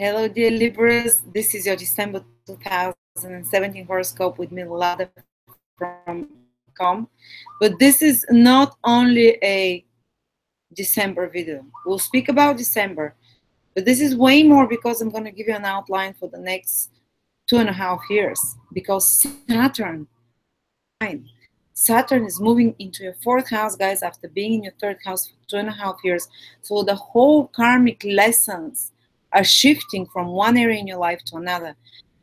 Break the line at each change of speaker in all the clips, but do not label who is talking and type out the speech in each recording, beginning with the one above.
Hello, dear Libras. This is your December 2017 horoscope with me, Lada from Com. But this is not only a December video. We'll speak about December, but this is way more because I'm going to give you an outline for the next 2.5 years. Because Saturn is moving into your 4th house, guys, after being in your 3rd house for 2.5 years. So the whole karmic lessons are shifting from one area in your life to another.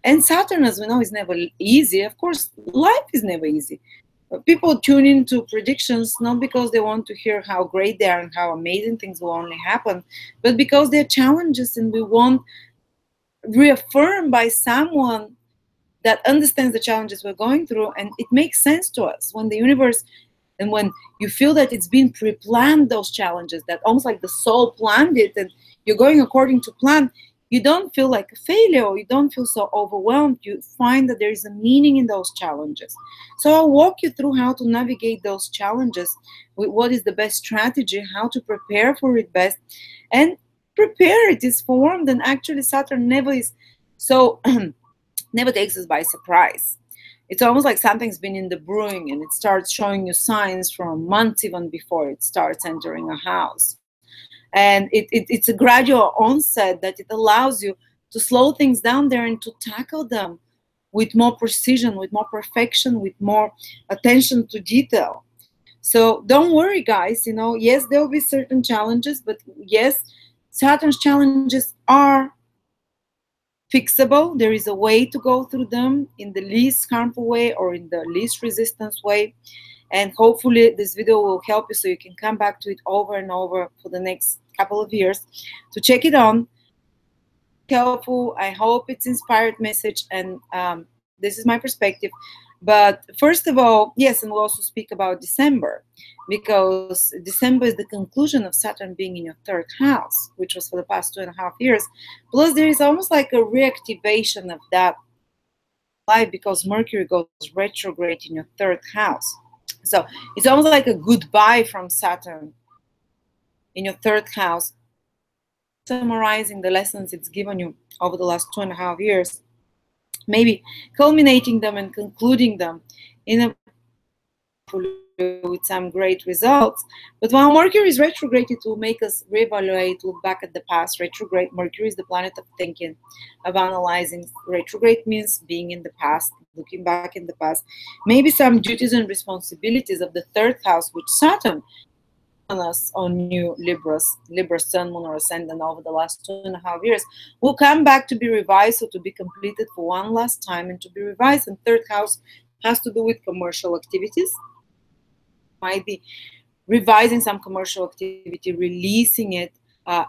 And Saturn, as we know, is never easy. Of course, life is never easy. People tune into predictions not because they want to hear how great they are and how amazing things will only happen, but because they're challenges and we want reaffirmed by someone that understands the challenges we're going through, and it makes sense to us when the universe and when you feel that it's been pre-planned, those challenges, that almost like the soul planned it and you're going according to plan, you don't feel like a failure, you don't feel so overwhelmed. You find that there is a meaning in those challenges. So I'll walk you through how to navigate those challenges, with what is the best strategy, how to prepare for it best, and prepare it is formed. And actually Saturn never is so never takes us by surprise. It's almost like something's been in the brewing and it starts showing you signs from months even before it starts entering a house. And it's a gradual onset that it allows you to slow things down there and to tackle them with more precision, with more perfection, with more attention to detail. So don't worry, guys. Yes, there will be certain challenges, but yes, Saturn's challenges are fixable. There is a way to go through them in the least harmful way or in the least resistance way. And hopefully this video will help you so you can come back to it over and over for the next couple of years to check it on. Helpful. I hope it's inspired message, and this is my perspective. But first of all, yes, and we'll also speak about December, because December is the conclusion of Saturn being in your 3rd house, which was for the past 2.5 years. Plus, there is almost like a reactivation of that life because Mercury goes retrograde in your 3rd house. So it's almost like a goodbye from Saturn in your 3rd house, summarizing the lessons it's given you over the last 2.5 years, maybe culminating them and concluding them in a with some great results. But while Mercury is retrograde, it will make us reevaluate, look back at the past. Retrograde, Mercury is the planet of thinking, of analyzing. Retrograde means being in the past, looking back in the past. Maybe some duties and responsibilities of the 3rd house, which Saturn on us, on you Libra Sun, Moon, or Ascendant over the last 2.5 years, will come back to be revised, or to be completed for one last time and to be revised. And 3rd house has to do with commercial activities. Might be revising some commercial activity, releasing it,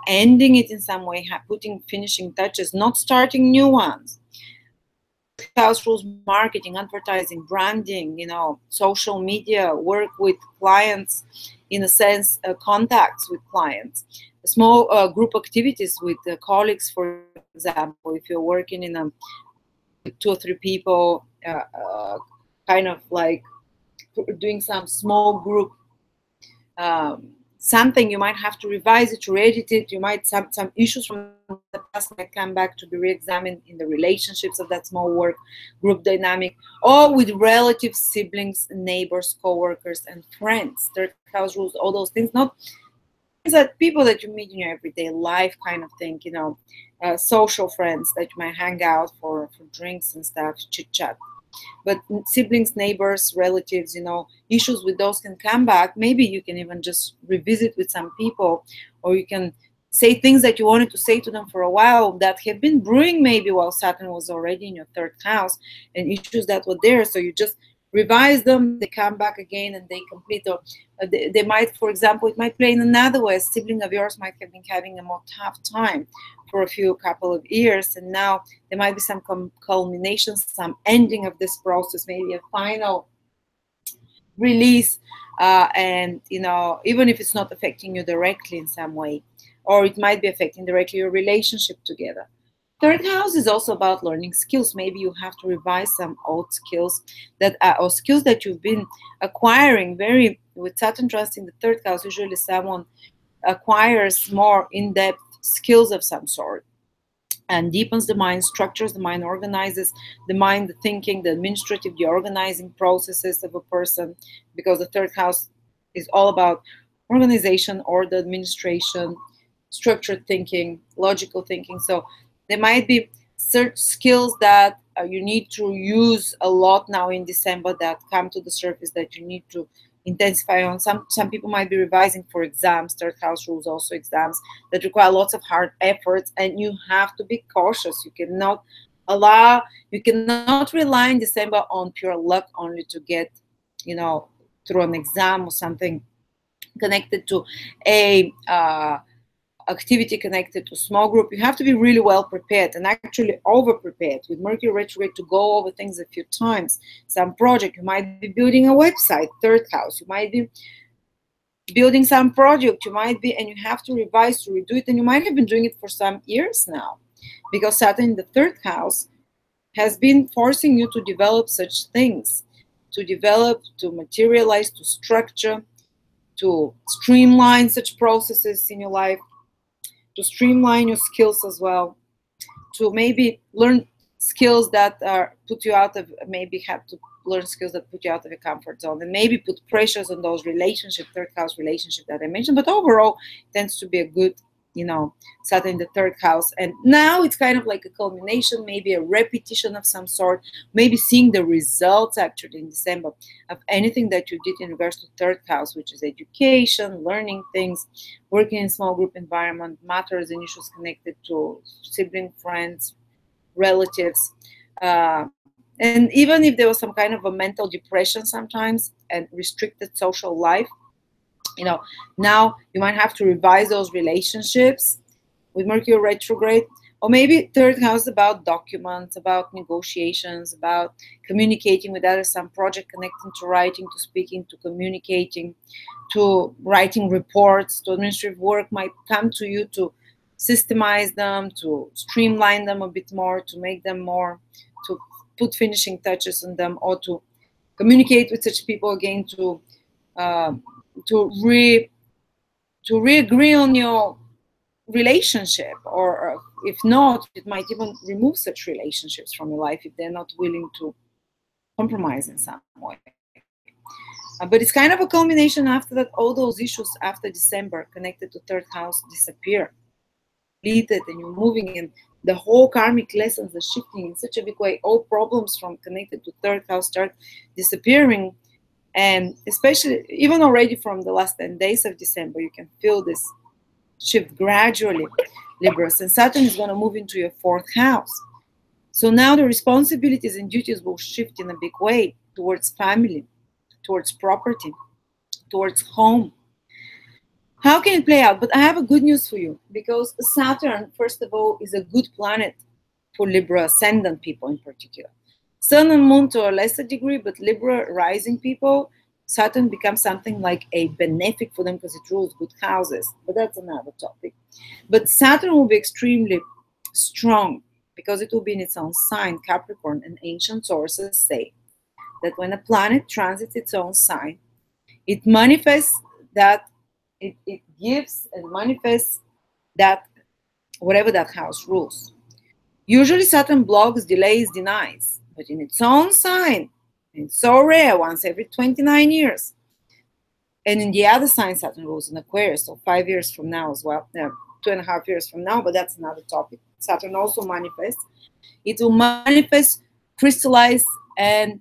ending it in some way, putting finishing touches, not starting new ones. House rules marketing, advertising, branding, social media, work with clients, in a sense, contacts with clients, small group activities with colleagues, for example, if you're working in a 2 or 3 people, kind of like doing some small group, something you might have to revise it, to edit it. You might some issues from the past might come back to be re-examined in the relationships of that small work group dynamic, or with relatives, siblings, neighbors, co-workers, and friends. 3rd house rules all those things, not that people that you meet in your everyday life kind of thing, social friends that you might hang out for drinks and stuff, chit chat. But siblings, neighbors, relatives, issues with those can come back. Maybe you can even just revisit with some people, or you can say things that you wanted to say to them for a while that have been brewing maybe while Saturn was already in your 3rd house, and issues that were there. So you just revise them, they come back again, and they complete. Or they might, for example, it might play in another way. A sibling of yours might have been having a more tough time for a couple of years, and now there might be some culmination, some ending of this process, maybe a final release, and even if it's not affecting you directly in some way, or it might be affecting directly your relationship together. 3rd house is also about learning skills. Maybe you have to revise some old skills or skills that you've been acquiring. With Saturn transit in the 3rd house, usually someone acquires more in-depth skills of some sort. and deepens the mind, structures the mind, organizes the mind, the thinking, the administrative, the organizing processes of a person, because the third house is all about organization, order, administration, structured thinking, logical thinking. So there might be certain skills that you need to use a lot now in December that come to the surface that you need to intensify on. Some people might be revising for exams. Third house rules also exams that require lots of hard efforts, and you have to be cautious. You cannot rely in December on pure luck only to get, through an exam or something connected to a activity connected to small group. You have to be really well prepared, and actually over prepared, with Mercury retrograde, to go over things a few times. Some project, you might be building a website, third house, you might be building some project, and you have to revise, to redo it, and you might have been doing it for some years now, because Saturn in the third house has been forcing you to develop such things, to materialize, to structure, to streamline such processes in your life, to streamline your skills as well, to maybe learn skills that put you out of, maybe have to learn skills that put you out of your comfort zone, and maybe put pressures on those relationship, third house relationship that I mentioned. But overall, it tends to be a good, Saturn in the third house. And now it's kind of like a culmination, maybe a repetition of some sort, maybe seeing the results actually in December of anything that you did in regards to third house, which is education, learning things, working in small group environment, matters and issues connected to sibling, friends, relatives. And even if there was some kind of a mental depression sometimes and restricted social life, now you might have to revise those relationships with Mercury retrograde. Or maybe third house about documents, about negotiations, about communicating with others, some project connecting to writing, to speaking, to communicating, to writing reports, to administrative work might come to you to systemize them, to streamline them a bit more, to make them more, to put finishing touches on them, or to communicate with such people again, to re-agree on your relationship, or if not, it might even remove such relationships from your life if they're not willing to compromise in some way. But it's kind of a culmination after that. All those issues after December connected to third house disappear, completed, and you're moving, and the whole karmic lessons are shifting in such a big way. All problems from connected to third house start disappearing. And especially, even already from the last 10 days of December, you can feel this shift gradually, Libras. And Saturn is going to move into your fourth house. So now the responsibilities and duties will shift in a big way towards family, towards property, towards home. How can it play out? But I have a good news for you, because Saturn, first of all, is a good planet for Libra ascendant people in particular. Sun and Moon to a lesser degree, but Libra rising people, Saturn becomes something like a benefic for them because it rules good houses. But that's another topic. But Saturn will be extremely strong because it will be in its own sign, Capricorn, and ancient sources say that when a planet transits its own sign, it manifests that, it gives and manifests that whatever that house rules. Usually Saturn blocks, delays, denies, but in its own sign, it's so rare, once every 29 years. And in the other sign, Saturn rules in Aquarius, so 5 years from now as well, 2.5 years from now, but that's another topic. Saturn also manifests. It will manifest, crystallize, and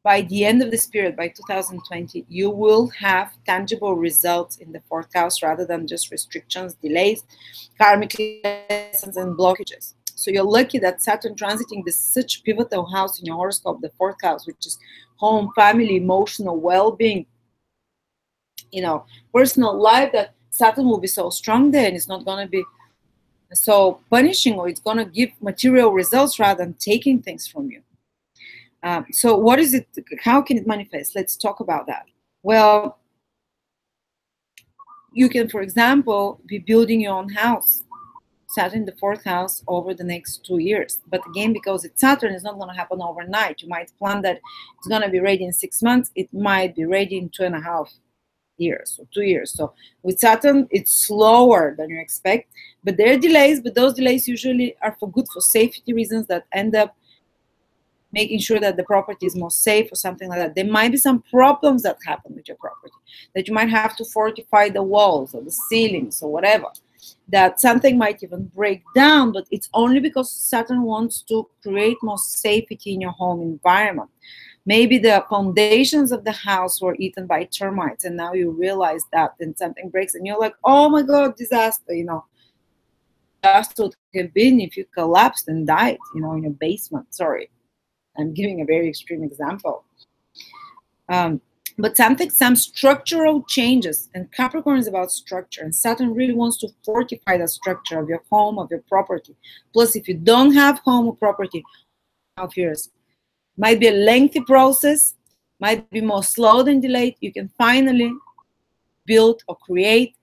by the end of this period, by 2020, you will have tangible results in the fourth house rather than just restrictions, delays, karmic lessons, and blockages. So you're lucky that Saturn transiting this such pivotal house in your horoscope, the fourth house, which is home, family, emotional well-being, personal life, that Saturn will be so strong there, and it's not going to be so punishing, or it's going to give material results rather than taking things from you. So what is it? How can it manifest? Let's talk about that. Well, you can, for example, be building your own house, Saturn in the fourth house, over the next 2 years. But again, because it's Saturn, it's not going to happen overnight. You might plan that it's going to be ready in 6 months. It might be ready in 2.5. years or 2 years. So with Saturn, it's slower than you expect, but there are delays, but those delays usually are for good, for safety reasons that end up making sure that the property is more safe or something like that. There might be some problems that happen with your property, that you might have to fortify the walls or the ceilings or whatever, that something might even break down, but it's only because Saturn wants to create more safety in your home environment. Maybe the foundations of the house were eaten by termites, and now you realize that, and something breaks, and you're like, oh my God, disaster, you know. Disaster would have been if you collapsed and died, you know, in your basement. Sorry, I'm giving a very extreme example. But some structural changes, and Capricorn is about structure, and Saturn really wants to fortify the structure of your home, of your property. Plus, if you don't have home or property, 12 years might be a lengthy process, might be more slow than delayed. You can finally build or create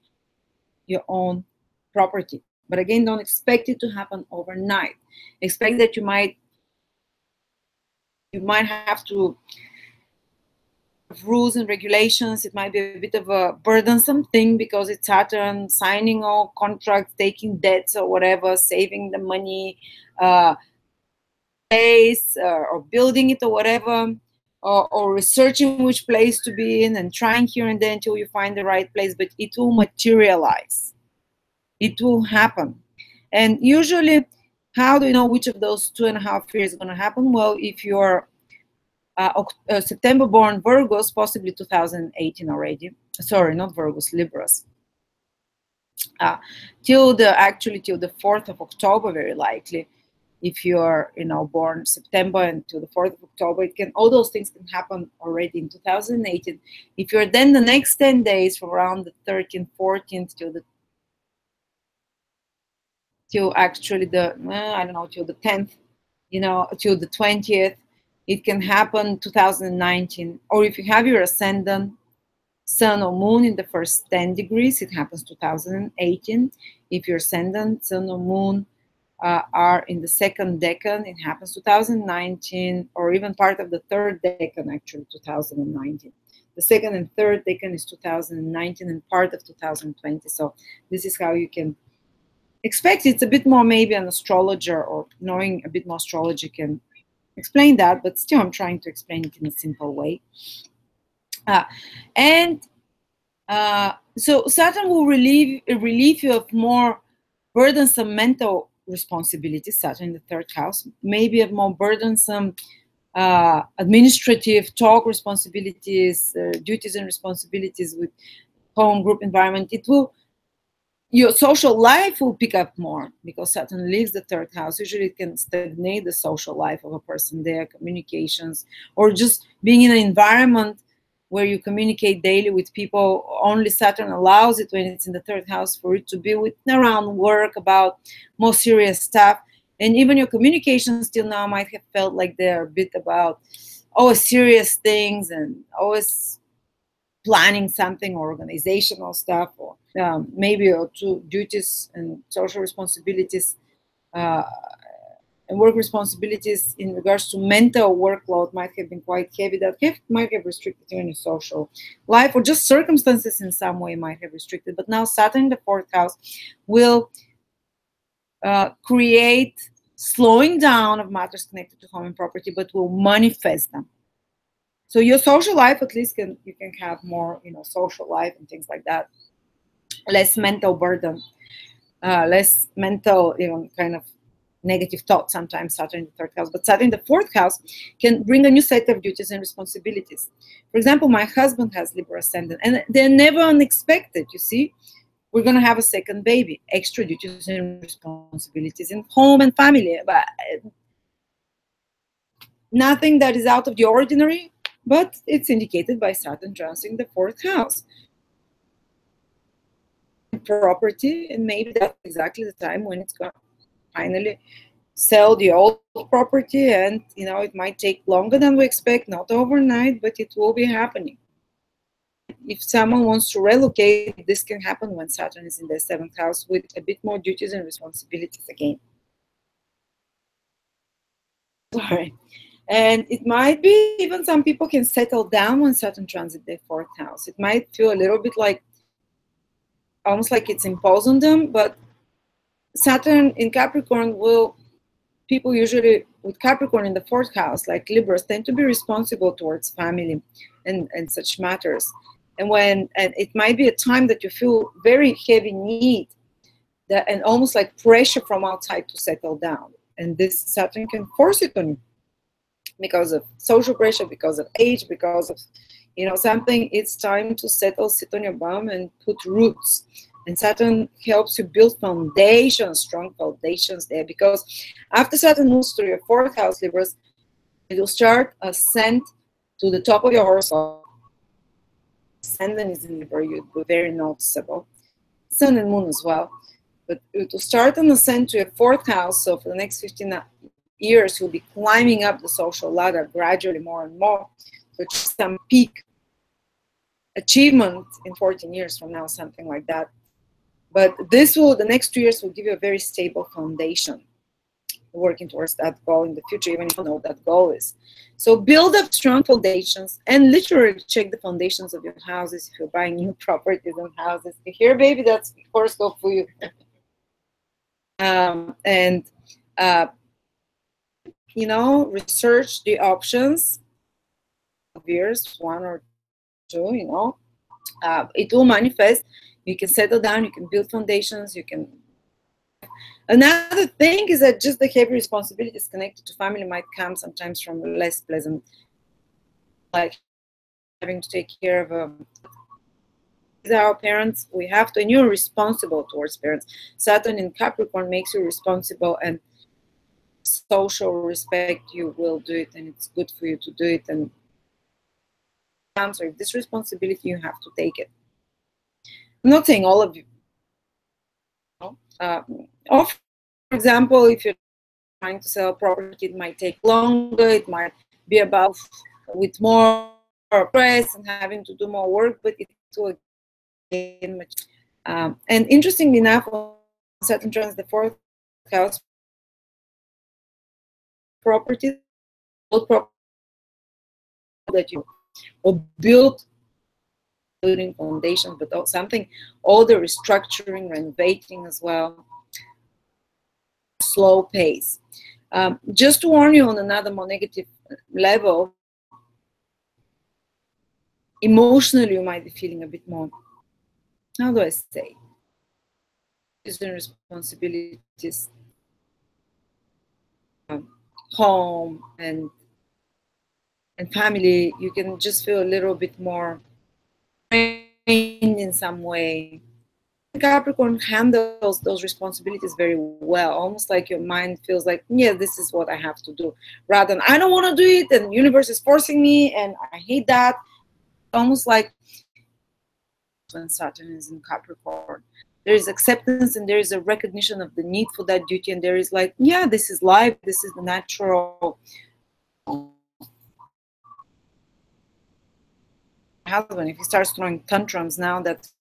your own property. But again, don't expect it to happen overnight. Expect that you might have to have rules and regulations. It might be a bit of a burdensome thing because it's Saturn, signing all contracts, taking debts or whatever, saving the money, place or building it or whatever, or researching which place to be in and trying here and there until you find the right place. But it will materialize. It will happen. And usually, how do you know which of those 2.5 years is going to happen? Well, if you're September born Virgos, possibly 2018 already. Sorry, not Virgos, Libras. Till the 4th of October, very likely. If you're, born September until the 4th of October, all those things can happen already in 2018. If you're then the next 10 days from around the 13th, 14th till the 10th, till the 20th, it can happen 2019. Or if you have your ascendant, Sun or Moon in the first 10 degrees, it happens 2018. If your ascendant, Sun or Moon are in the second decan, it happens 2019, or even part of the third decan, actually 2019. The second and third decan is 2019 and part of 2020. So this is how you can expect. It's a bit more, maybe an astrologer or knowing a bit more astrology can explain that, but still I'm trying to explain it in a simple way. So Saturn will relieve you of more burdensome mental responsibilities. Saturn in the third house, maybe of more burdensome administrative talk responsibilities, duties and responsibilities with home, group environment. Your social life will pick up more because Saturn leaves the third house. Usually it can stagnate the social life of a person there, communications, or just being in an environment where you communicate daily with people. Only Saturn allows it when it's in the third house for it to be around work, about more serious stuff. And even your communications till now might have felt like they're a bit about always serious things and always planning something or organizational stuff, or maybe two duties and social responsibilities and work responsibilities in regards to mental workload might have been quite heavy. That might have restricted you in your social life, or just circumstances in some way might have restricted. But now Saturn in the fourth house will create slowing down of matters connected to home and property, but will manifest them. So your social life, at least, you can have more, social life and things like that. Less mental burden, less mental, kind of negative thoughts. Sometimes Saturn in the third house, but Saturn in the fourth house can bring a new set of duties and responsibilities. For example, my husband has Libra ascendant, and they're never unexpected. You see, we're gonna have a second baby, extra duties and responsibilities in home and family, but nothing that is out of the ordinary. But it's indicated by Saturn transiting the fourth house. Property, and maybe that's exactly the time when it's going to finally sell the old property, and it might take longer than we expect, not overnight, but it will be happening. If someone wants to relocate, this can happen when Saturn is in the seventh house with a bit more duties and responsibilities again. Sorry. And it might be even some people can settle down when Saturn transit their 4th house. It might feel a little bit like, almost like it's imposed on them, but Saturn in Capricorn will, people usually with Capricorn in the 4th house, like Libras, tend to be responsible towards family and such matters. And it might be a time that you feel very heavy need that, and almost like pressure from outside to settle down. And this Saturn can force it on you because of social pressure, because of age, because of, you know, something. It's time to settle, sit on your bum and put roots. And Saturn helps you build foundations, strong foundations there, because after Saturn moves through your 4th house, Libras, it will start ascent to the top of your horoscope. Ascendant is in Libra, you'd be very noticeable. Sun and Moon as well. But it will start an ascent to your 4th house, so for the next 15 years, you'll be climbing up the social ladder gradually more and more, to some peak achievement in 14 years from now, something like that. But this will, the next 2 years will give you a very stable foundation, working towards that goal in the future, even if you know what that goal is. So build up strong foundations and literally check the foundations of your houses if you're buying new properties and houses. Here, baby, that's horoscope for you. You know, research the options of years, 1 or 2, you know. It will manifest. You can settle down, you can build foundations, you can. Another thing is that just the heavy responsibilities connected to family might come sometimes from less pleasant, like having to take care of our parents. We have to, and you're responsible towards parents. Saturn in Capricorn makes you responsible, and social respect, you will do it, and it's good for you to do it. And so if this responsibility, you have to take it. I'm not saying all of you. Or for example, if you're trying to sell a property, it might take longer. It might be about with more press and having to do more work, but it will gain much. And interestingly enough, Saturn transits the 4th house, properties, old property that you or build, building foundation, but something, all the restructuring, renovating as well, slow pace. Just to warn you on another more negative level, emotionally you might be feeling a bit more, how do I say, responsibilities, home and family. You can just feel a little bit more in some way. Capricorn handles those responsibilities very well, almost like your mind feels like, yeah, this is what I have to do, rather than I don't want to do it and the universe is forcing me and I hate that. Almost like when Saturn is in Capricorn, there is acceptance and there is a recognition of the need for that duty, and there is like, yeah, this is life, this is the natural. Husband, if he starts throwing tantrums now, that's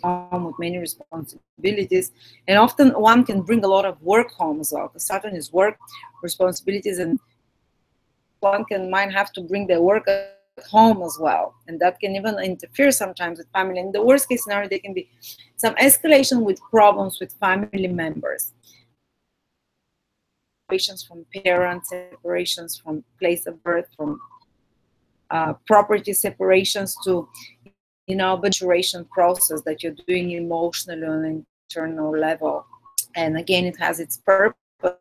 home with many responsibilities, and often one can bring a lot of work home as well, because Saturn is work, responsibilities, and one might have to bring their work at home as well, and that can even interfere sometimes with family. In the worst case scenario, there can be some escalation with problems with family members, separations from parents, separations from place of birth, from property separations, to, you know, maturation process that you're doing emotionally on an internal level. And again, it has its purpose.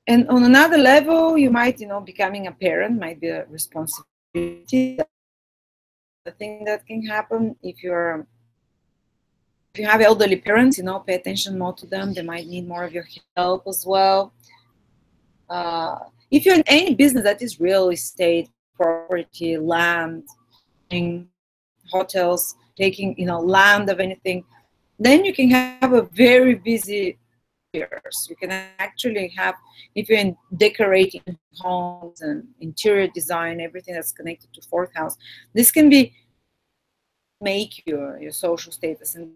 And on another level, you might, you know, becoming a parent might be a responsibility. The thing that can happen if you have elderly parents, you know, pay attention more to them. They might need more of your help as well. If you're in any business that is real estate, property, land, hotels, taking, you know, land of anything, then you can have a very busy years. You can actually have, if you're in decorating homes and interior design, everything that's connected to 4th house, this can be make your social status, and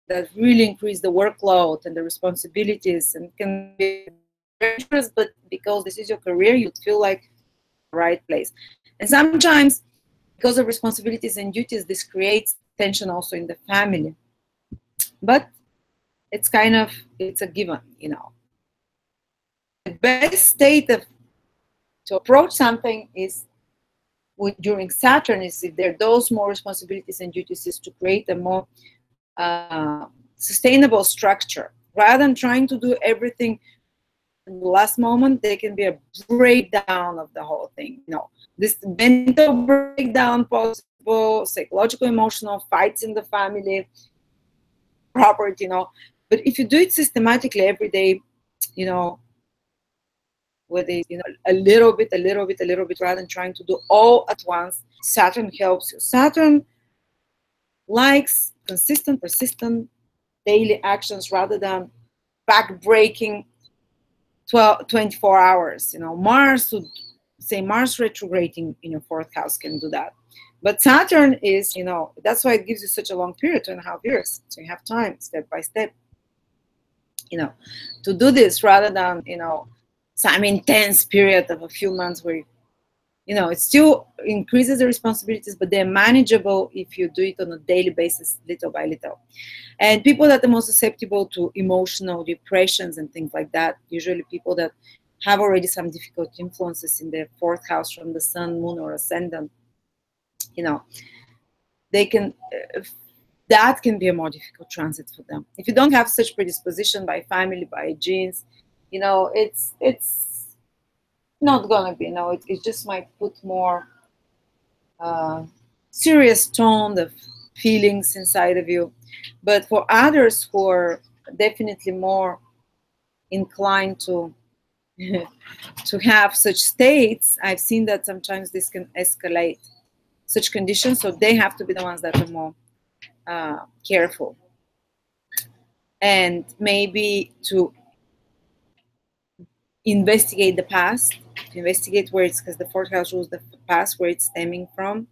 that really increase the workload and the responsibilities, and can be dangerous, but because this is your career, you feel like the right place. And sometimes, because of responsibilities and duties, this creates tension also in the family. But it's kind of, it's a given, you know. The best state of to approach something is during Saturn, is if there are those more responsibilities and duties, is to create a more sustainable structure. Rather than trying to do everything in the last moment, there can be a breakdown of the whole thing. You know, this mental breakdown possible, psychological, emotional, fights in the family, property, you know. But if you do it systematically every day, you know, with a, you know, a little bit, rather than trying to do all at once, Saturn helps you. Saturn likes consistent, persistent daily actions rather than back-breaking 24 hours. You know, Mars would say, Mars retrograding in your fourth house can do that. But Saturn is, you know, that's why it gives you such a long period, 2.5 years. So you have time, step by step, you know, to do this rather than, you know, some intense period of a few months where, you know, it still increases the responsibilities, but they're manageable if you do it on a daily basis, little by little. And people that are most susceptible to emotional depressions and things like that, usually people that have already some difficult influences in their fourth house from the sun, moon, or ascendant, you know, they can, that can be a more difficult transit for them. If you don't have such predisposition by family, by genes, you know, it's not gonna be, no, it just might put more serious tone of feelings inside of you. But for others who are definitely more inclined to to have such states, I've seen that sometimes this can escalate such conditions, so they have to be the ones that are more careful, and maybe to investigate the past, investigate where it's, because the fourth house rules the past, where it's stemming from,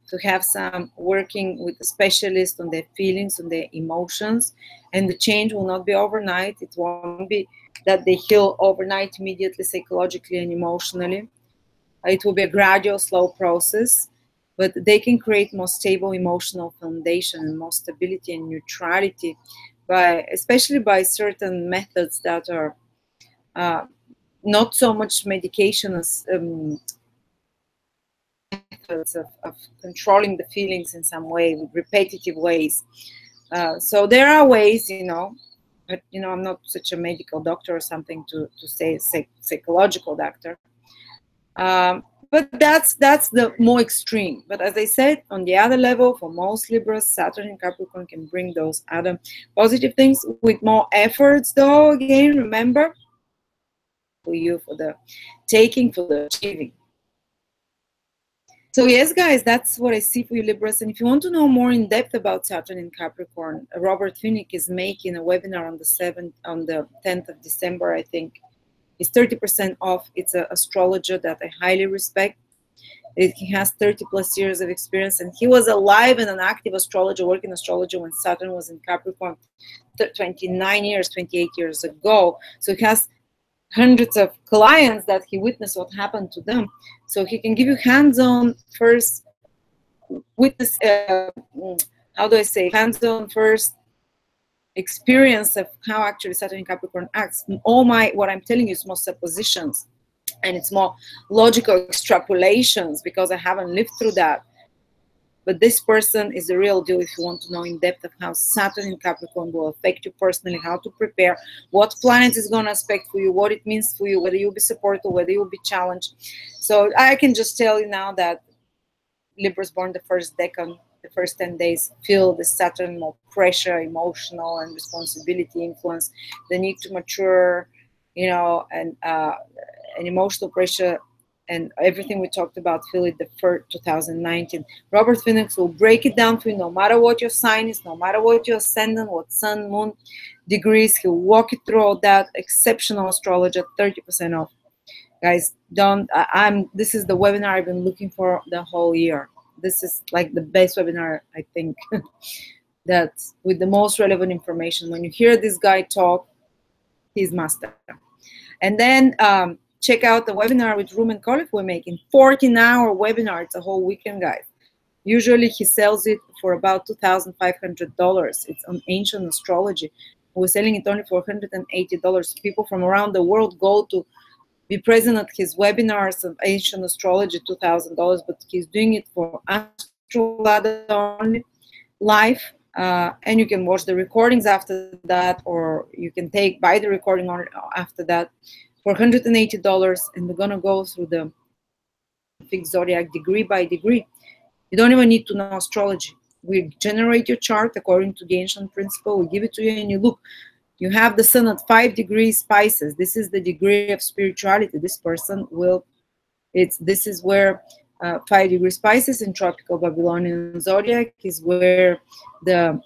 to have some working with a specialist on their feelings, on their emotions. And the change will not be overnight. It won't be that they heal overnight immediately, psychologically and emotionally. It will be a gradual, slow process, but they can create more stable emotional foundation and more stability and neutrality by, especially by certain methods that are not so much medication as methods of controlling the feelings in some way, with repetitive ways. So there are ways, you know, but, you know, I'm not such a medical doctor or something to say psychological doctor. But that's the more extreme. But as I said, on the other level, for most Libras, Saturn in Capricorn can bring those other positive things with more efforts, though, again, remember, for you, for the taking, for the achieving. So yes, guys, that's what I see for you, Libras. And if you want to know more in depth about Saturn in Capricorn, Robert Finnick is making a webinar on the 10th of December, I think. It's 30% off. It's an astrologer that I highly respect. He has 30 plus years of experience, and he was alive and an active astrologer, working astrologer when Saturn was in Capricorn 29 years, 28 years ago. So he has hundreds of clients that he witnessed what happened to them. So he can give you hands-on first witness, how do I say, hands-on first experience of how actually Saturn in Capricorn acts. What I'm telling you is more suppositions, and it's more logical extrapolations because I haven't lived through that. But this person is the real deal if you want to know in depth of how Saturn in Capricorn will affect you personally, how to prepare, what planets is going to aspect for you, what it means for you, whether you'll be supported, whether you'll be challenged. So I can just tell you now that Libras born the first decan, the first 10 days, feel the Saturn more pressure, emotional and responsibility influence, the need to mature, you know, and emotional pressure, and everything we talked about, feel it the first 2019. Robert Phoenix will break it down for you, no matter what your sign is, no matter what your ascendant, what sun, moon, degrees. He'll walk you through all that. Exceptional astrologer, 30% off. Guys, this is the webinar I've been looking for the whole year. This is like the best webinar, I think. that's with the most relevant information. When you hear this guy talk, he's master. And then check out the webinar with Ruben Kolef. We're making 14-hour webinar. It's a whole weekend, guys. Usually he sells it for about $2,500. It's on ancient astrology. We're selling it only for $180. People from around the world go to be present at his webinars of ancient astrology, $2,000, but he's doing it for Astrolada only, live. And you can watch the recordings after that, or you can buy the recording after that for $180. And we're gonna go through the fixed zodiac degree by degree. You don't even need to know astrology. We generate your chart according to the ancient principle. We give it to you, and you look. You have the sun at 5 degrees Pisces. This is the degree of spirituality. This person will. This is where 5 degrees Pisces in tropical Babylonian zodiac is where the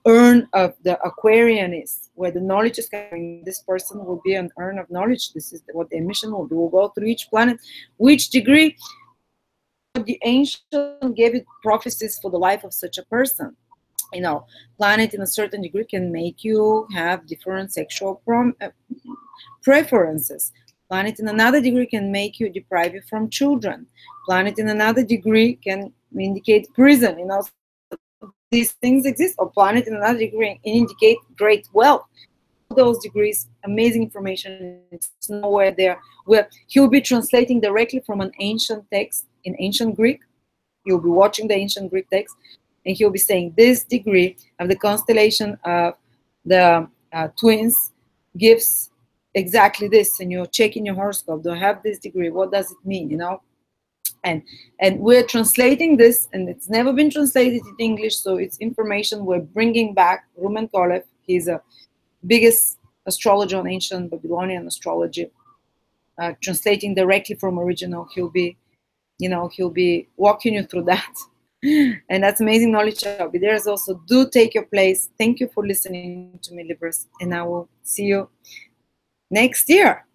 urn of the Aquarian is, where the knowledge is coming. This person will be an urn of knowledge. This is what their mission will do. We'll go through each planet, which degree. The ancient gave it prophecies for the life of such a person. You know, planet in a certain degree can make you have different sexual preferences. Planet in another degree can make you deprive you from children. Planet in another degree can indicate prison. You know, these things exist. Or planet in another degree can indicate great wealth. Those degrees, amazing information. It's nowhere there. Where he'll be translating directly from an ancient text in ancient Greek. You'll be watching the ancient Greek text, and he'll be saying this degree of the constellation of the twins gives exactly this, and you're checking your horoscope. Do I have this degree? What does it mean? You know, and we're translating this, and it's never been translated in English, so it's information we're bringing back. Ruben Kolef, he's a biggest astrologer on ancient Babylonian astrology, translating directly from original. He'll be walking you through that. And that's amazing knowledge. I'll be there as also. Do take your place. Thank you for listening to me, Libras, and I will see you next year.